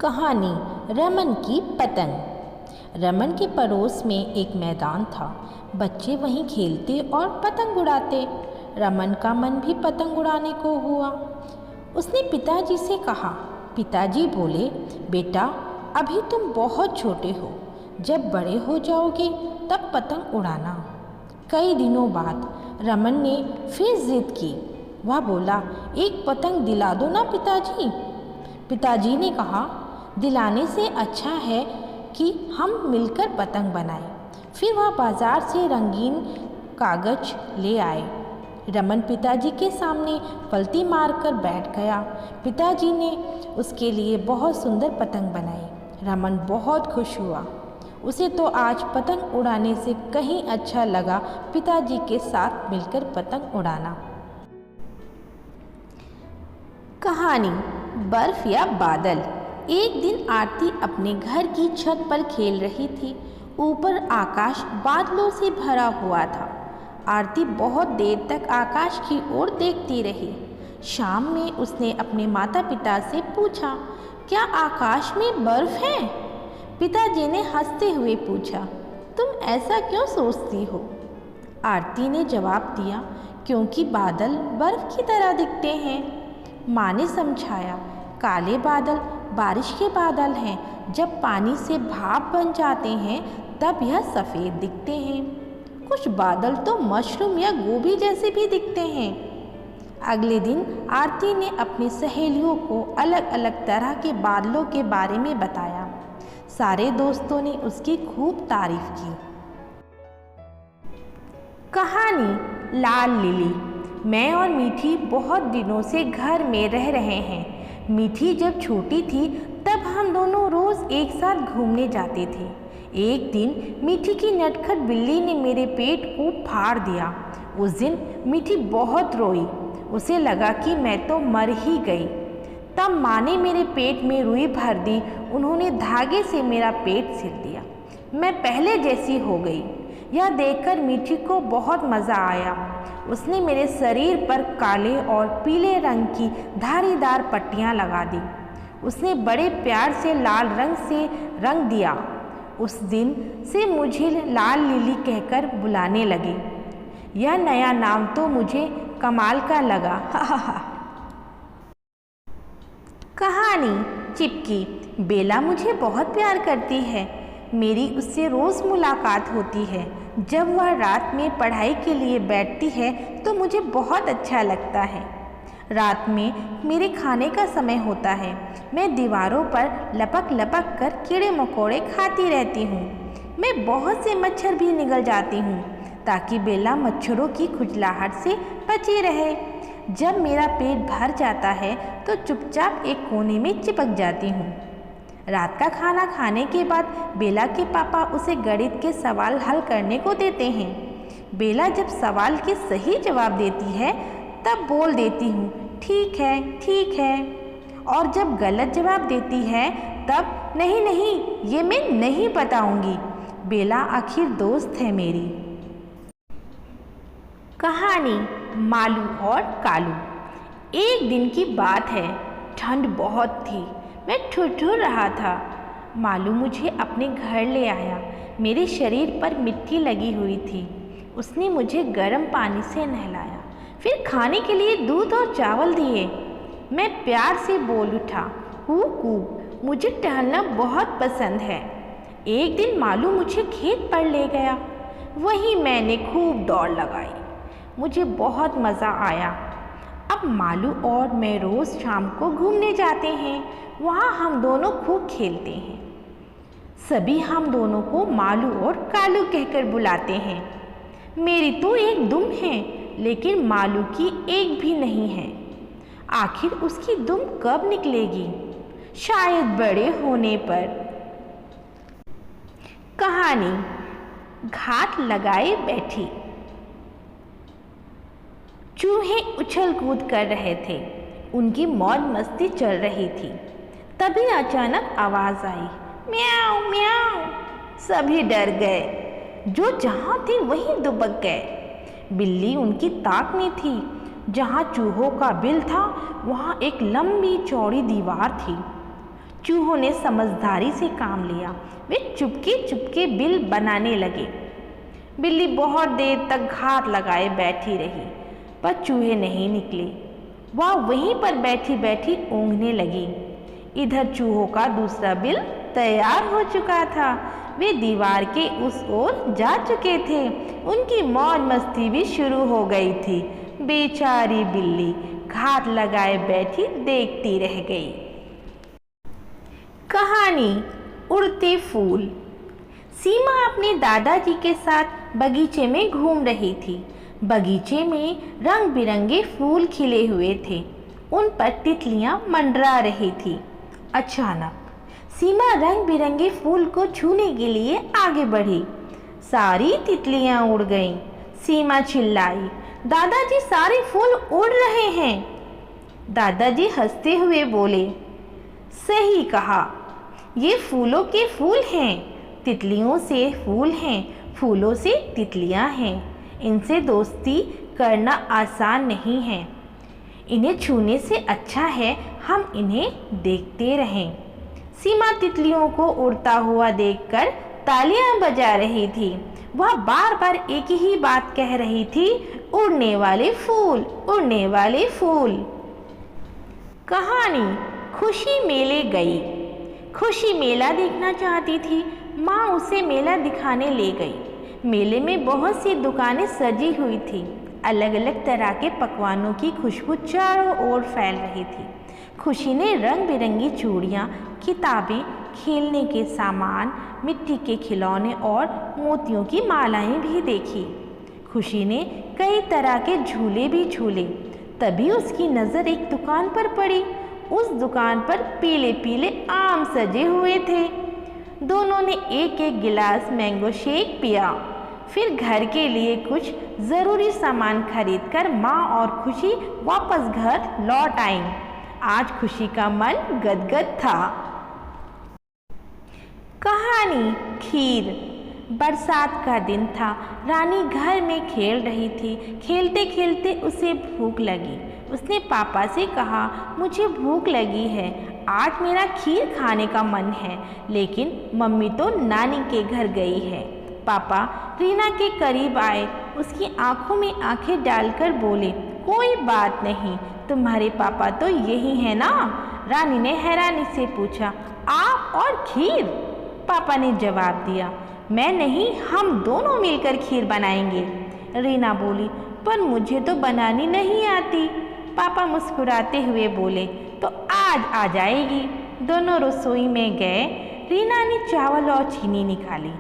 कहानी रमन की पतंग। रमन के पड़ोस में एक मैदान था। बच्चे वहीं खेलते और पतंग उड़ाते। रमन का मन भी पतंग उड़ाने को हुआ। उसने पिताजी से कहा। पिताजी बोले, बेटा अभी तुम बहुत छोटे हो, जब बड़े हो जाओगे तब पतंग उड़ाना। कई दिनों बाद रमन ने फिर जिद की। वह बोला, एक पतंग दिला दो ना पिताजी। पिताजी ने कहा, दिलाने से अच्छा है कि हम मिलकर पतंग बनाएं। फिर वह बाजार से रंगीन कागज ले आए। रमन पिताजी के सामने पलटी मारकर बैठ गया। पिताजी ने उसके लिए बहुत सुंदर पतंग बनाई। रमन बहुत खुश हुआ। उसे तो आज पतंग उड़ाने से कहीं अच्छा लगा पिताजी के साथ मिलकर पतंग उड़ाना। कहानी बर्फ या बादल। एक दिन आरती अपने घर की छत पर खेल रही थी। ऊपर आकाश बादलों से भरा हुआ था। आरती बहुत देर तक आकाश की ओर देखती रही। शाम में उसने अपने माता पिता से पूछा, क्या आकाश में बर्फ है? पिताजी ने हंसते हुए पूछा, तुम ऐसा क्यों सोचती हो? आरती ने जवाब दिया, क्योंकि बादल बर्फ की तरह दिखते हैं। माँ ने समझाया, काले बादल बारिश के बादल हैं। जब पानी से भाप बन जाते हैं तब यह सफ़ेद दिखते हैं। कुछ बादल तो मशरूम या गोभी जैसे भी दिखते हैं। अगले दिन आरती ने अपनी सहेलियों को अलग अलग तरह के बादलों के बारे में बताया। सारे दोस्तों ने उसकी खूब तारीफ की। कहानी लाल लिली। मैं और मीठी बहुत दिनों से घर में रह रहे हैं। मीठी जब छोटी थी तब हम दोनों रोज़ एक साथ घूमने जाते थे। एक दिन मीठी की नटखट बिल्ली ने मेरे पेट को फाड़ दिया। उस दिन मीठी बहुत रोई। उसे लगा कि मैं तो मर ही गई। तब माँ ने मेरे पेट में रुई भर दी। उन्होंने धागे से मेरा पेट सिल दिया। मैं पहले जैसी हो गई। यह देखकर मीठी को बहुत मज़ा आया। उसने मेरे शरीर पर काले और पीले रंग की धारीदार पट्टियाँ लगा दी। उसने बड़े प्यार से लाल रंग से रंग दिया। उस दिन से मुझे लाल लिली कहकर बुलाने लगे। यह नया नाम तो मुझे कमाल का लगा। कहानी चिपकी। बेला मुझे बहुत प्यार करती है। मेरी उससे रोज़ मुलाकात होती है। जब वह रात में पढ़ाई के लिए बैठती है तो मुझे बहुत अच्छा लगता है। रात में मेरे खाने का समय होता है। मैं दीवारों पर लपक लपक कर कीड़े मकोड़े खाती रहती हूँ। मैं बहुत से मच्छर भी निगल जाती हूँ ताकि बेला मच्छरों की खुजलाहट से बची रहे। जब मेरा पेट भर जाता है तो चुपचाप एक कोने में चिपक जाती हूँ। रात का खाना खाने के बाद बेला के पापा उसे गणित के सवाल हल करने को देते हैं। बेला जब सवाल के सही जवाब देती है तब बोल देती हूँ, ठीक है ठीक है। और जब गलत जवाब देती है तब नहीं नहीं, ये मैं नहीं बताऊंगी। बेला आखिर दोस्त है मेरी। कहानी मालू और कालू। एक दिन की बात है। ठंड बहुत थी। मैं ठुठुर रहा था। मालू मुझे अपने घर ले आया। मेरे शरीर पर मिट्टी लगी हुई थी। उसने मुझे गर्म पानी से नहलाया। फिर खाने के लिए दूध और चावल दिए। मैं प्यार से बोल उठा, कू, मुझे टहलना बहुत पसंद है। एक दिन मालू मुझे खेत पर ले गया। वहीं मैंने खूब दौड़ लगाई। मुझे बहुत मज़ा आया। अब मालू और मैं रोज़ शाम को घूमने जाते हैं। वहाँ हम दोनों खूब खेलते हैं। सभी हम दोनों को मालू और कालू कहकर बुलाते हैं। मेरी तो एक दुम है, लेकिन मालू की एक भी नहीं है। आखिर उसकी दुम कब निकलेगी? शायद बड़े होने पर। कहानी घात लगाए बैठी। चूहे उछल कूद कर रहे थे। उनकी मौज मस्ती चल रही थी। तभी अचानक आवाज़ आई, म्याऊं म्याऊं। सभी डर गए। जो जहाँ थे वहीं दुबक गए। बिल्ली उनकी ताक में थी। जहाँ चूहों का बिल था वहाँ एक लंबी चौड़ी दीवार थी। चूहों ने समझदारी से काम लिया। वे चुपके चुपके बिल बनाने लगे। बिल्ली बहुत देर तक घात लगाए बैठी रही, पर चूहे नहीं निकले। वह वहीं पर बैठी बैठी ऊँघने लगी। इधर चूहों का दूसरा बिल तैयार हो चुका था। वे दीवार के उस ओर जा चुके थे। उनकी मौज मस्ती भी शुरू हो गई थी। बेचारी बिल्ली घात लगाए बैठी देखती रह गई। कहानी उड़ते फूल। सीमा अपने दादाजी के साथ बगीचे में घूम रही थी। बगीचे में रंग बिरंगे फूल खिले हुए थे। उन पर तितलियां मंडरा रही थी। अचानक सीमा रंग बिरंगे फूल को छूने के लिए आगे बढ़ी। सारी तितलियां उड़ गईं। सीमा चिल्लाई, दादाजी सारे फूल उड़ रहे हैं। दादाजी हंसते हुए बोले, सही कहा, ये फूलों के फूल हैं। तितलियों से फूल हैं, फूलों से तितलियां हैं। इनसे दोस्ती करना आसान नहीं है। इन्हें छूने से अच्छा है हम इन्हें देखते रहें। सीमा तितलियों को उड़ता हुआ देखकर तालियां बजा रही थी। वह बार बार एक ही बात कह रही थी, उड़ने वाले फूल, उड़ने वाले फूल। कहानी खुशी मेले गई। खुशी मेला देखना चाहती थी। माँ उसे मेला दिखाने ले गई। मेले में बहुत सी दुकानें सजी हुई थी। अलग अलग तरह के पकवानों की खुशबू चारों ओर फैल रही थी। खुशी ने रंग बिरंगी चूड़ियाँ, किताबें, खेलने के सामान, मिट्टी के खिलौने और मोतियों की मालाएं भी देखी। खुशी ने कई तरह के झूले भी झूले। तभी उसकी नज़र एक दुकान पर पड़ी। उस दुकान पर पीले पीले आम सजे हुए थे। दोनों ने एक एक गिलास मैंगो शेक पिया। फिर घर के लिए कुछ ज़रूरी सामान खरीदकर माँ और खुशी वापस घर लौट आईं। आज खुशी का मन गदगद था। कहानी खीर। बरसात का दिन था। रानी घर में खेल रही थी। खेलते खेलते उसे भूख लगी। उसने पापा से कहा, मुझे भूख लगी है, आज मेरा खीर खाने का मन है। लेकिन मम्मी तो नानी के घर गई है। पापा रीना के करीब आए। उसकी आंखों में आंखें डालकर बोले, कोई बात नहीं, तुम्हारे पापा तो यही है ना? रानी ने हैरानी से पूछा, आप और खीर? पापा ने जवाब दिया, मैं नहीं, हम दोनों मिलकर खीर बनाएंगे। रीना बोली, पर मुझे तो बनानी नहीं आती। पापा मुस्कुराते हुए बोले, तो आज आ जाएगी। दोनों रसोई में गए। रीना ने चावल और चीनी निकाली।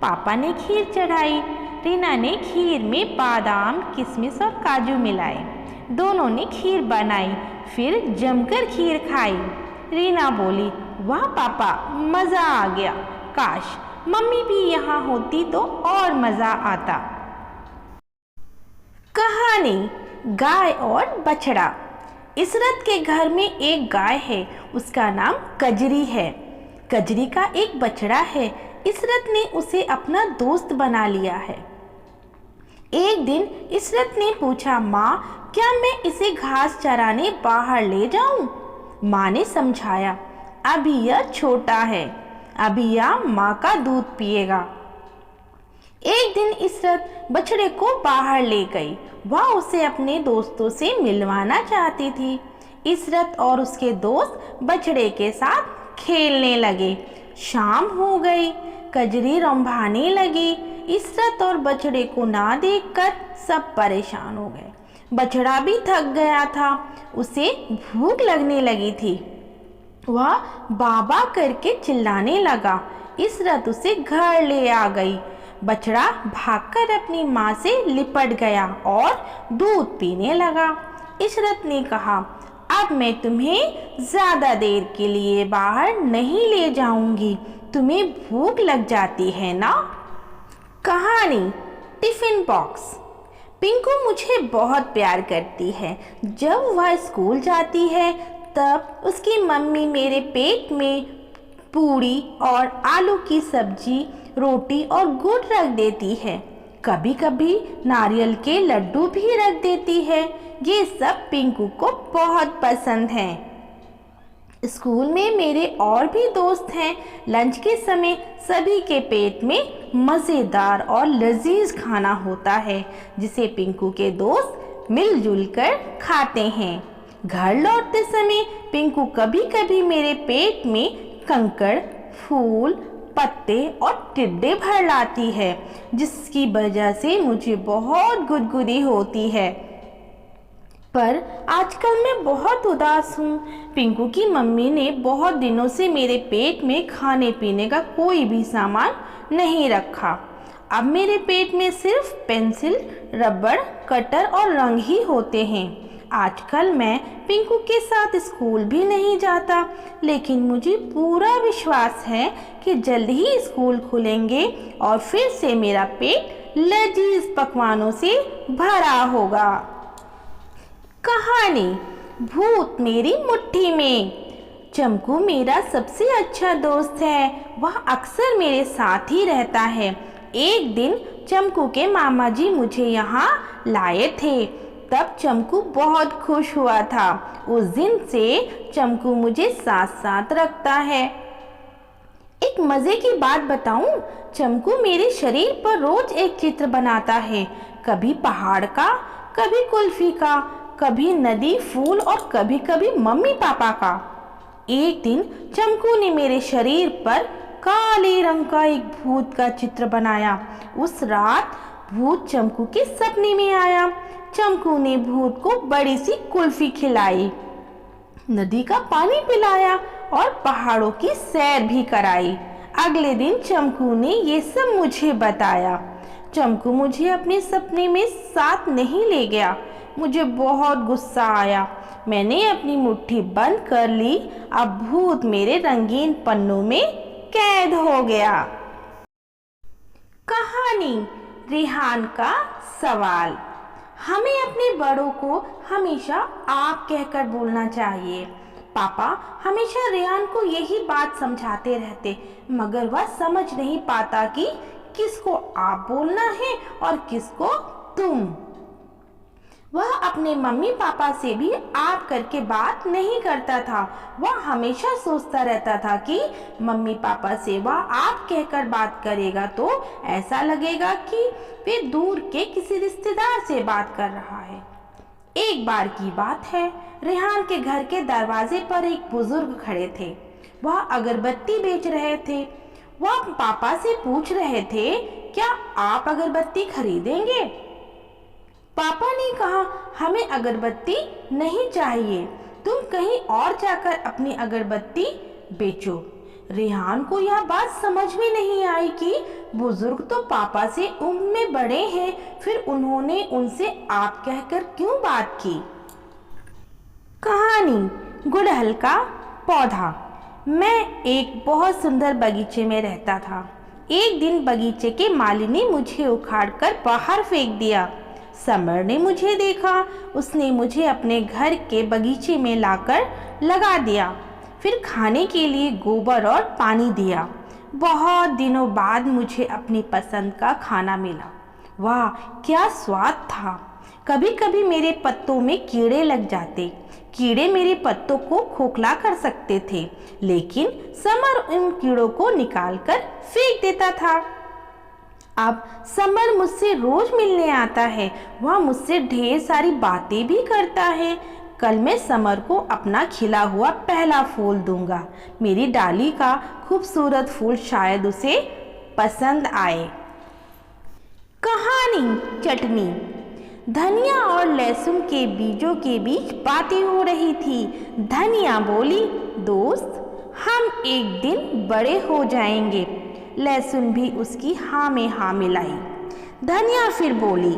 पापा ने खीर चढ़ाई। रीना ने खीर में बादाम, किशमिश और काजू मिलाए। दोनों ने खीर बनाई, फिर जमकर खीर खाई। रीना बोली, वाह पापा, मज़ा आ गया। काश मम्मी भी यहाँ होती तो और मज़ा आता। कहानी गाय और बछड़ा। इशरत के घर में एक गाय है। उसका नाम कजरी है। कजरी का एक बछड़ा है। इशरत ने उसे अपना दोस्त बना लिया है। एक दिन इशरत ने पूछा, माँ, क्या मैं इसे घास चराने बाहर ले जाऊं? माँ ने समझाया, अभी यह छोटा है, अभी यह माँ का दूध पिएगा। एक दिन इशरत बछड़े को बाहर ले गई। वह उसे अपने दोस्तों से मिलवाना चाहती थी। इशरत और उसके दोस्त बछड़े के साथ खेलने लगे। शाम हो गई। कजरी रंभाने लगी। इशरत और बछड़े को ना देखकर सब परेशान हो गए। बछड़ा भी थक गया था। उसे भूख लगने लगी थी। वह बाबा करके चिल्लाने लगा। इशरत उसे घर ले आ गई। बछड़ा भागकर अपनी माँ से लिपट गया और दूध पीने लगा। इशरत ने कहा, अब मैं तुम्हें ज़्यादा देर के लिए बाहर नहीं ले जाऊंगी, तुम्हें भूख लग जाती है ना। कहानी टिफ़िन बॉक्स। पिंकू मुझे बहुत प्यार करती है। जब वह स्कूल जाती है तब उसकी मम्मी मेरे पेट में पूड़ी और आलू की सब्जी, रोटी और गुड़ रख देती है। कभी कभी नारियल के लड्डू भी रख देती है। ये सब पिंकू को बहुत पसंद है। स्कूल में मेरे और भी दोस्त हैं। लंच के समय सभी के पेट में मज़ेदार और लजीज खाना होता है, जिसे पिंकू के दोस्त मिलजुल कर खाते हैं। घर लौटते समय पिंकू कभी कभी मेरे पेट में कंकड़, फूल, पत्ते और टिड्डे भर लाती है, जिसकी वजह से मुझे बहुत गुदगुदी होती है। पर आजकल मैं बहुत उदास हूँ। पिंकू की मम्मी ने बहुत दिनों से मेरे पेट में खाने पीने का कोई भी सामान नहीं रखा। अब मेरे पेट में सिर्फ पेंसिल, रबड़, कटर और रंग ही होते हैं। आजकल मैं पिंकू के साथ स्कूल भी नहीं जाता, लेकिन मुझे पूरा विश्वास है कि जल्द ही स्कूल खुलेंगे और फिर से मेरा पेट लजीज पकवानों से भरा होगा। कहानी भूत मेरी मुट्ठी में। चमकू मेरा सबसे अच्छा दोस्त है। वह अक्सर मेरे साथ ही रहता है। एक दिन चमकू के मामा जी मुझे यहाँ लाए थे। तब चमकू बहुत खुश हुआ था। उस दिन से चमकू मुझे साथ साथ रखता है। एक मज़े की बात बताऊं, चमकू मेरे शरीर पर रोज एक चित्र बनाता है। कभी पहाड़ का, कभी कुल्फी का, कभी नदी, फूल और कभी कभी मम्मी पापा का। एक दिन चमकू ने मेरे शरीर पर काले रंग का एक भूत का चित्र बनाया। उस रात भूत चमकू के सपने में आया। चमकू ने भूत को बड़ी सी कुल्फी खिलाई, नदी का पानी पिलाया और पहाड़ों की सैर भी कराई। अगले दिन चमकू ने ये सब मुझे बताया। चमकू मुझे अपने सपने में साथ नहीं ले गया। मुझे बहुत गुस्सा आया। मैंने अपनी मुट्ठी बंद कर ली। अब भूत मेरे रंगीन पन्नों में कैद हो गया। कहानी रेहान का सवाल। हमें अपने बड़ों को हमेशा आप कहकर बोलना चाहिए। पापा हमेशा रेहान को यही बात समझाते रहते, मगर वह समझ नहीं पाता कि किसको आप बोलना है और किसको तुम। वह अपने मम्मी पापा से भी आप करके बात नहीं करता था। वह हमेशा सोचता रहता था कि मम्मी पापा से वह आप कहकर बात करेगा तो ऐसा लगेगा कि वे दूर के किसी रिश्तेदार से बात कर रहा है। एक बार की बात है, रेहान के घर के दरवाजे पर एक बुजुर्ग खड़े थे। वह अगरबत्ती बेच रहे थे। वह पापा से पूछ रहे थे, क्या आप अगरबत्ती खरीदेंगे? पापा ने कहा, हमें अगरबत्ती नहीं चाहिए, तुम कहीं और जाकर अपनी अगरबत्ती बेचो। रेहान को यह बात समझ में नहीं आई कि बुजुर्ग तो पापा से उम्र में बड़े हैं, फिर उन्होंने उनसे आप कहकर क्यों बात की। कहानी गुड़हल का पौधा। मैं एक बहुत सुंदर बगीचे में रहता था। एक दिन बगीचे के माली ने मुझे उखाड़कर बाहर फेंक दिया। समर ने मुझे देखा। उसने मुझे अपने घर के बगीचे में लाकर लगा दिया, फिर खाने के लिए गोबर और पानी दिया। बहुत दिनों बाद मुझे अपनी पसंद का खाना मिला। वाह क्या स्वाद था। कभी कभी मेरे पत्तों में कीड़े लग जाते। कीड़े मेरे पत्तों को खोखला कर सकते थे, लेकिन समर उन कीड़ों को निकालकर फेंक देता था। अब समर मुझसे रोज मिलने आता है। वह मुझसे ढेर सारी बातें भी करता है। कल मैं समर को अपना खिला हुआ पहला फूल दूंगा। मेरी डाली का खूबसूरत फूल शायद उसे पसंद आए। कहानी चटनी। धनिया और लहसुन के बीजों के बीच बातें हो रही थी। धनिया बोली, दोस्त हम एक दिन बड़े हो जाएंगे। लहसुन भी उसकी हाँ में हाँ मिलाई। धनिया फिर बोली,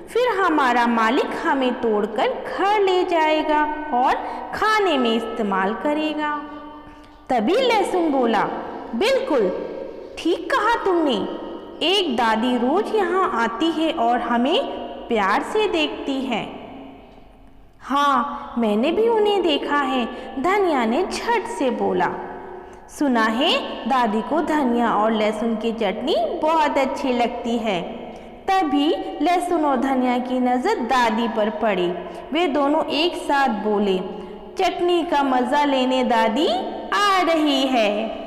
फिर हमारा मालिक हमें तोड़कर घर ले जाएगा और खाने में इस्तेमाल करेगा। तभी लहसुन बोला, बिल्कुल ठीक कहा तुमने। एक दादी रोज यहाँ आती है और हमें प्यार से देखती है। हाँ मैंने भी उन्हें देखा है, धनिया ने झट से बोला। सुना है दादी को धनिया और लहसुन की चटनी बहुत अच्छी लगती है। तभी लहसुन और धनिया की नज़र दादी पर पड़ी। वे दोनों एक साथ बोले, चटनी का मज़ा लेने दादी आ रही है।